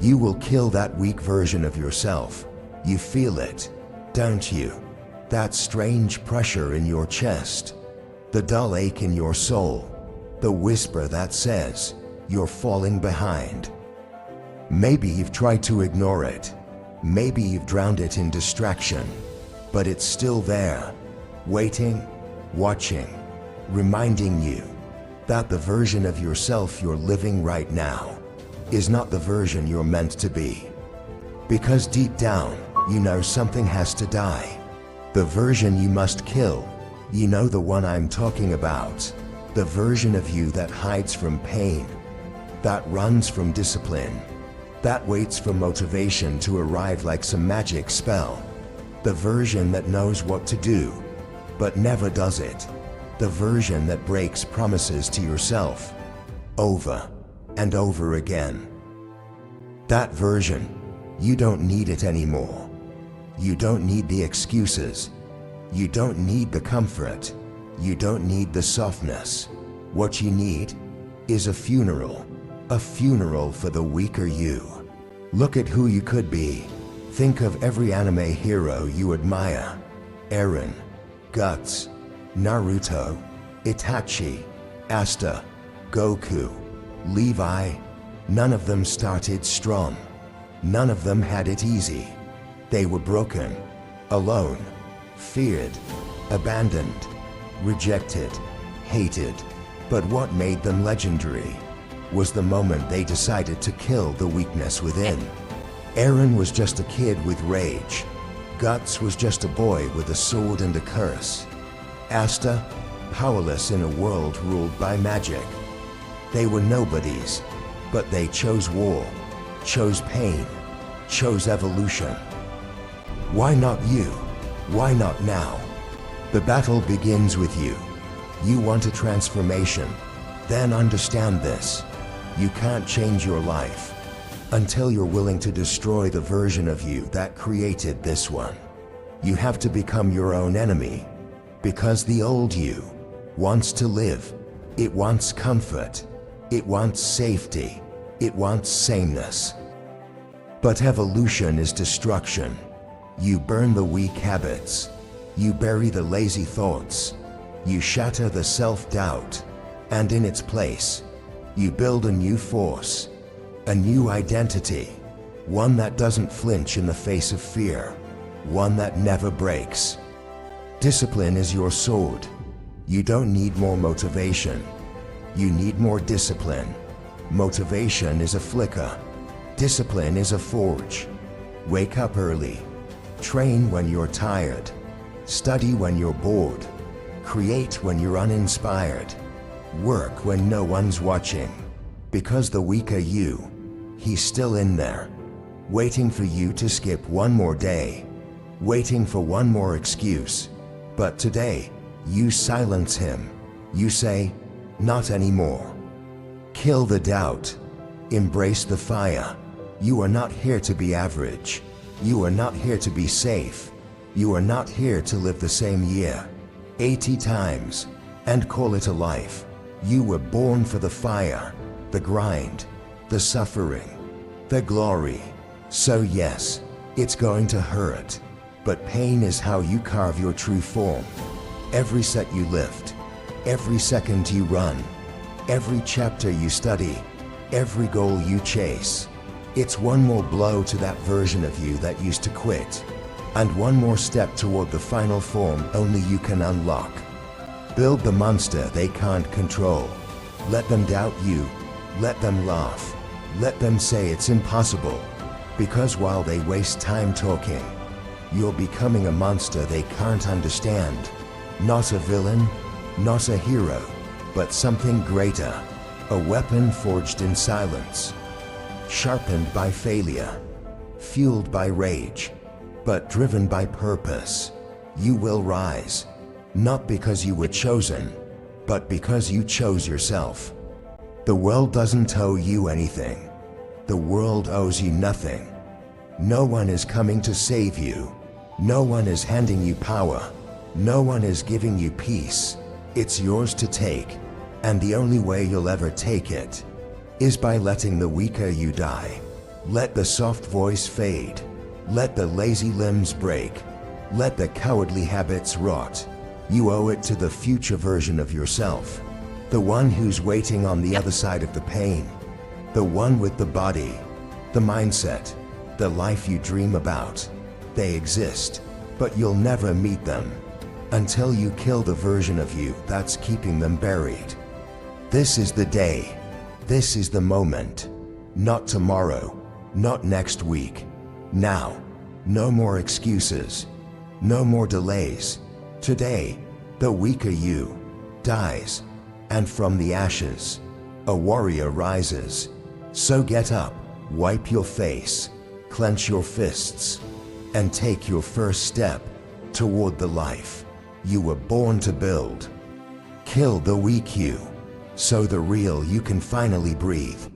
You will kill that weak version of yourself. You feel it, don't you? That strange pressure in your chest, the dull ache in your soul, the whisper that says, you're falling behind. Maybe you've tried to ignore it. Maybe you've drowned it in distraction, but it's still there, waiting, watching, reminding you that the version of yourself you're living right now is not the version you're meant to be. Because deep down, you know something has to die. The version you must kill. You know the one I'm talking about. The version of you that hides from pain, that runs from discipline, that waits for motivation to arrive like some magic spell. The version that knows what to do, but never does it. The version that breaks promises to yourself over and over again. That version, you don't need it anymore. You don't need the excuses. You don't need the comfort. You don't need the softness. What you need is a funeral for the weaker you. Look at who you could be. Think of every anime hero you admire. Eren, Guts, Naruto, Itachi, Asta, Goku, Levi. None of them started strong. None of them had it easy. They were broken, alone, feared, abandoned, rejected, hated. But what made them legendary was the moment they decided to kill the weakness within. Eren was just a kid with rage. Guts was just a boy with a sword and a curse. Asta, powerless in a world ruled by magic. They were nobodies, but they chose war, chose pain, chose evolution. Why not you? Why not now? The battle begins with you. You want a transformation? Then understand this. You can't change your life until you're willing to destroy the version of you that created this one. You have to become your own enemy, because the old you wants to live. It wants comfort. It wants safety. It wants sameness. But evolution is destruction. You burn the weak habits. You bury the lazy thoughts. You shatter the self-doubt. And in its place, you build a new force, a new identity, one that doesn't flinch in the face of fear, one that never breaks. Discipline is your sword. You don't need more motivation. You need more discipline. Motivation is a flicker. Discipline is a forge. Wake up early. Train when you're tired. Study when you're bored. Create when you're uninspired. Work when no one's watching. Because the weaker you, he's still in there, waiting for you to skip one more day, waiting for one more excuse. But today, you silence him. You say, not anymore. Kill the doubt. Embrace the fire. You are not here to be average. You are not here to be safe. You are not here to live the same year 80 times and call it a life. You were born for the fire, the grind, the suffering, the glory. So yes, it's going to hurt, but pain is how you carve your true form. Every set you lift, every second you run, every chapter you study, every goal you chase, it's one more blow to that version of you that used to quit, and one more step toward the final form only you can unlock. Build the monster they can't control. Let them doubt you. Let them laugh. Let them say it's impossible. Because while they waste time talking, you're becoming a monster they can't understand. Not a villain, not a hero, but something greater. A weapon forged in silence, sharpened by failure, fueled by rage, but driven by purpose. You will rise. Not because you were chosen, but because you chose yourself. The world doesn't owe you anything. The world owes you nothing. No one is coming to save you. No one is handing you power. No one is giving you peace. It's yours to take, and the only way you'll ever take it is by letting the weaker you die. Let the soft voice fade. Let the lazy limbs break. Let the cowardly habits rot. You owe it to the future version of yourself. The one who's waiting on the other side of the pain. The one with the body, the mindset, the life you dream about. They exist, but you'll never meet them until you kill the version of you that's keeping them buried. This is the day. This is the moment. Not tomorrow, not next week. Now. No more excuses. No more delays. Today, the weaker you dies, and from the ashes, a warrior rises. So get up, wipe your face, clench your fists, and take your first step toward the life you were born to build. Kill the weak you, so the real you can finally breathe.